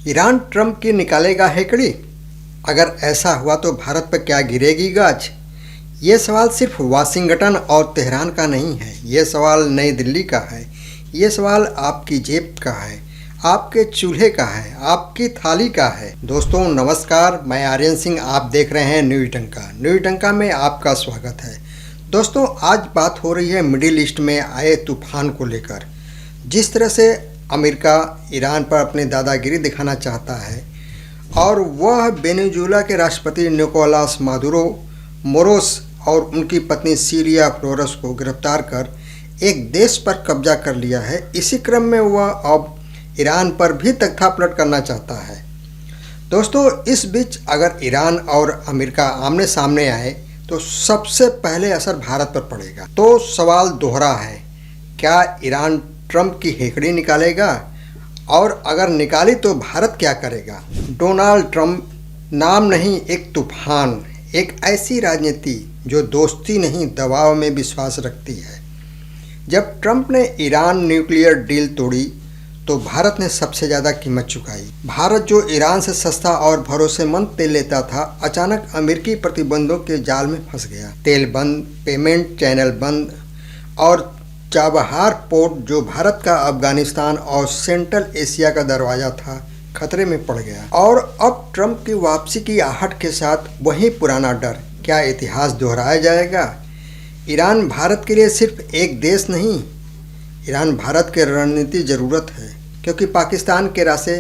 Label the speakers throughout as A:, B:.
A: Iran Trump की निकालेगा हेकड़ी? अगर ऐसा हुआ तो भारत पर क्या गिरेगी गाज? ये सवाल सिर्फ वाशिंगटन और तेहरान का नहीं है, ये सवाल नई दिल्ली का है, ये सवाल आपकी जेब का है, आपके चूल्हे का है, आपकी थाली का है। दोस्तों नमस्कार, मैं आर्यन सिंह, आप देख रहे हैं न्यूज़ डंका। न्यूज़ डंका में आपका स्वागत है। दोस्तों आज बात हो रही है मिडिल ईस्ट में आए तूफान को लेकर। जिस तरह से अमेरिका ईरान पर अपनी दादागिरी दिखाना चाहता है और वह वेनेजुएला के राष्ट्रपति निकोलस मादुरो मोरोस और उनकी पत्नी सिलिया फ्लोरेस को गिरफ्तार कर एक देश पर कब्जा कर लिया है, इसी क्रम में वह अब ईरान पर भी तख्तापलट करना चाहता है। दोस्तों इस बीच अगर ईरान और अमेरिका आमने सामने आए तो सबसे पहले असर भारत पर पड़ेगा। तो सवाल दोहरा है, क्या ईरान ट्रंप की हेकड़ी निकालेगा? और अगर निकाली तो भारत क्या करेगा? डोनाल्ड ट्रंप नाम नहीं, एक तूफान, एक ऐसी राजनीति जो दोस्ती नहीं दबाव में विश्वास रखती है। जब ट्रंप ने ईरान न्यूक्लियर डील तोड़ी तो भारत ने सबसे ज़्यादा कीमत चुकाई। भारत जो ईरान से सस्ता और भरोसेमंद तेल लेता था, अचानक अमेरिकी प्रतिबंधों के जाल में फंस गया। तेल बंद, पेमेंट चैनल बंद और चाबहार पोर्ट जो भारत का अफगानिस्तान और सेंट्रल एशिया का दरवाज़ा था, खतरे में पड़ गया। और अब ट्रंप की वापसी की आहट के साथ वही पुराना डर, क्या इतिहास दोहराया जाएगा? ईरान भारत के लिए सिर्फ एक देश नहीं, ईरान भारत के रणनीति ज़रूरत है, क्योंकि पाकिस्तान के रास्ते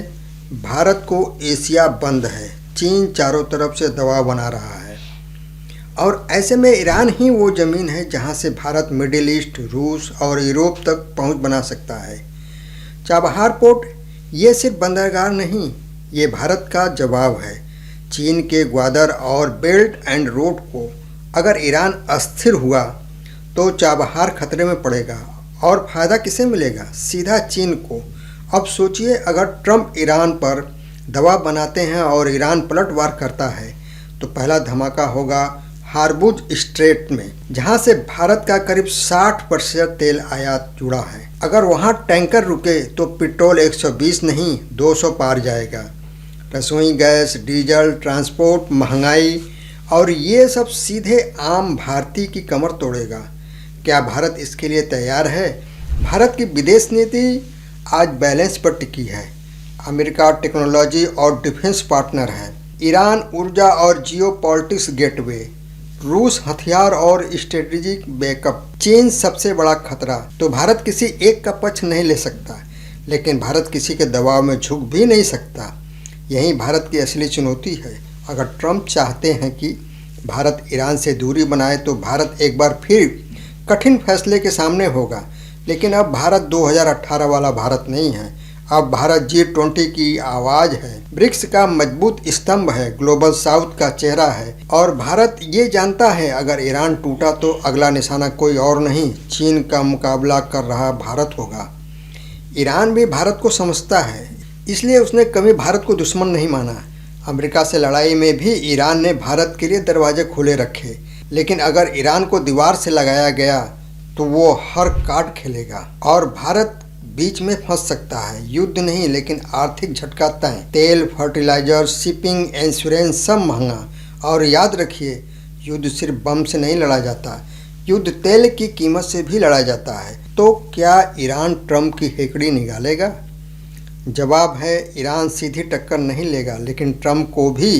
A: भारत को एशिया बंद है, चीन चारों तरफ से दबाव बना रहा है और ऐसे में ईरान ही वो ज़मीन है जहां से भारत मिडिल ईस्ट, रूस और यूरोप तक पहुंच बना सकता है। चाबहार पोर्ट ये सिर्फ बंदरगाह नहीं, ये भारत का जवाब है चीन के ग्वादर और बेल्ट एंड रोड को। अगर ईरान अस्थिर हुआ तो चाबहार खतरे में पड़ेगा और फ़ायदा किसे मिलेगा? सीधा चीन को। अब सोचिए, अगर ट्रंप ईरान पर दबाव बनाते हैं और ईरान पलटवार करता है तो पहला धमाका होगा हार्मुज स्ट्रेट में, जहां से भारत का करीब 60% तेल आयात जुड़ा है। अगर वहां टैंकर रुके तो पेट्रोल 120 नहीं 200 पार जाएगा। रसोई गैस, डीजल, ट्रांसपोर्ट, महंगाई और ये सब सीधे आम भारतीय की कमर तोड़ेगा। क्या भारत इसके लिए तैयार है? भारत की विदेश नीति आज बैलेंस पर टिकी है। अमेरिका टेक्नोलॉजी और डिफेंस पार्टनर है, ईरान ऊर्जा और जियोपॉलिटिक्स गेटवे, रूस हथियार और स्ट्रेटेजिक बैकअप, चीन सबसे बड़ा खतरा। तो भारत किसी एक का पक्ष नहीं ले सकता, लेकिन भारत किसी के दबाव में झुक भी नहीं सकता। यही भारत की असली चुनौती है। अगर ट्रंप चाहते हैं कि भारत ईरान से दूरी बनाए तो भारत एक बार फिर कठिन फैसले के सामने होगा। लेकिन अब भारत 2018 वाला भारत नहीं है। अब भारत G20 की आवाज़ है, ब्रिक्स का मजबूत स्तंभ है, ग्लोबल साउथ का चेहरा है और भारत ये जानता है अगर ईरान टूटा तो अगला निशाना कोई और नहीं, चीन का मुकाबला कर रहा भारत होगा। ईरान भी भारत को समझता है, इसलिए उसने कभी भारत को दुश्मन नहीं माना। अमेरिका से लड़ाई में भी ईरान ने भारत के लिए दरवाजे खुले रखे, लेकिन अगर ईरान को दीवार से लगाया गया तो वो हर कार्ड खेलेगा और भारत बीच में फंस सकता है। युद्ध नहीं लेकिन आर्थिक झटका तय। तेल, फर्टिलाइजर, शिपिंग, इंश्योरेंस सब महंगा। और याद रखिए, युद्ध सिर्फ बम से नहीं लड़ा जाता, युद्ध तेल की कीमत से भी लड़ा जाता है। तो क्या ईरान ट्रंप की हेकड़ी निकालेगा? जवाब है, ईरान सीधी टक्कर नहीं लेगा, लेकिन ट्रंप को भी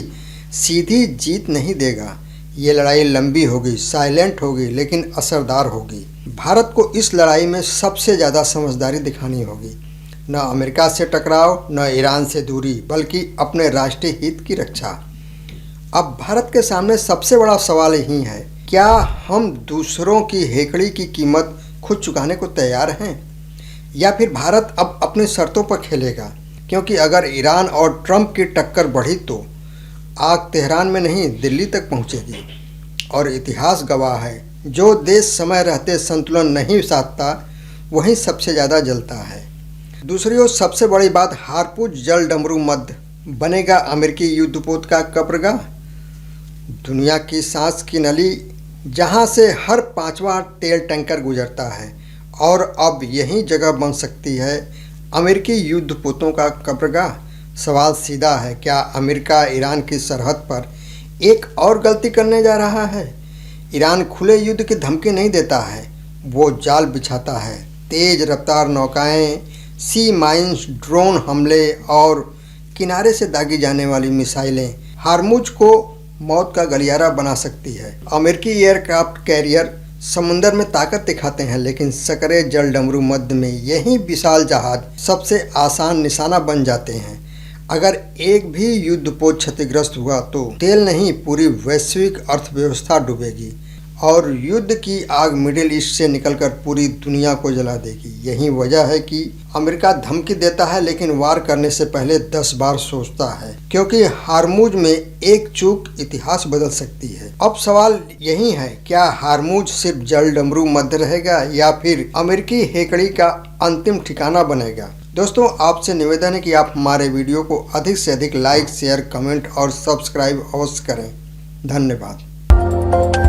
A: सीधी जीत नहीं देगा। ये लड़ाई लंबी होगी, साइलेंट होगी, लेकिन असरदार होगी। भारत को इस लड़ाई में सबसे ज़्यादा समझदारी दिखानी होगी। न अमेरिका से टकराव, न ईरान से दूरी, बल्कि अपने राष्ट्रीय हित की रक्षा। अब भारत के सामने सबसे बड़ा सवाल यही है, क्या हम दूसरों की हेकड़ी की कीमत खुद चुकाने को तैयार हैं? या फिर भारत अब अपनी शर्तों पर खेलेगा? क्योंकि अगर ईरान और ट्रंप की टक्कर बढ़ी तो आग तेहरान में नहीं दिल्ली तक पहुंचेगी। और इतिहास गवाह है, जो देश समय रहते संतुलन नहीं साधता वही सबसे ज़्यादा जलता है। दूसरी ओर सबसे बड़ी बात, हारपुज जल डमरू मध्य बनेगा अमेरिकी युद्धपोत का कब्रगाह, दुनिया की सांस की नली जहां से हर 5वां तेल टैंकर गुजरता है। और अब यही जगह बन सकती है अमेरिकी युद्धपोतों का कब्रगाह। सवाल सीधा है, क्या अमेरिका ईरान की सरहद पर एक और गलती करने जा रहा है? ईरान खुले युद्ध की धमकी नहीं देता है, वो जाल बिछाता है। तेज रफ्तार नौकाएं, सी माइंस, ड्रोन हमले और किनारे से दागी जाने वाली मिसाइलें हार्मुज को मौत का गलियारा बना सकती है। अमेरिकी एयरक्राफ्ट कैरियर समुंदर में ताकत दिखाते हैं, लेकिन सकरे जल डमरू मध्य में यही विशाल जहाज सबसे आसान निशाना बन जाते हैं। अगर एक भी युद्धपोत क्षतिग्रस्त हुआ तो तेल नहीं, पूरी वैश्विक अर्थव्यवस्था डूबेगी और युद्ध की आग मिडिल ईस्ट से निकलकर पूरी दुनिया को जला देगी। यही वजह है कि अमेरिका धमकी देता है, लेकिन वार करने से पहले 10 बार सोचता है, क्योंकि हार्मुज में एक चूक इतिहास बदल सकती है। अब सवाल यही है, क्या हार्मुज सिर्फ जल डमरू मध्य रहेगा या फिर अमेरिकी हेकड़ी का अंतिम ठिकाना बनेगा? दोस्तों, आपसे निवेदन है कि आप हमारे वीडियो को अधिक से अधिक लाइक, शेयर, कमेंट और सब्सक्राइब अवश्य करें। धन्यवाद।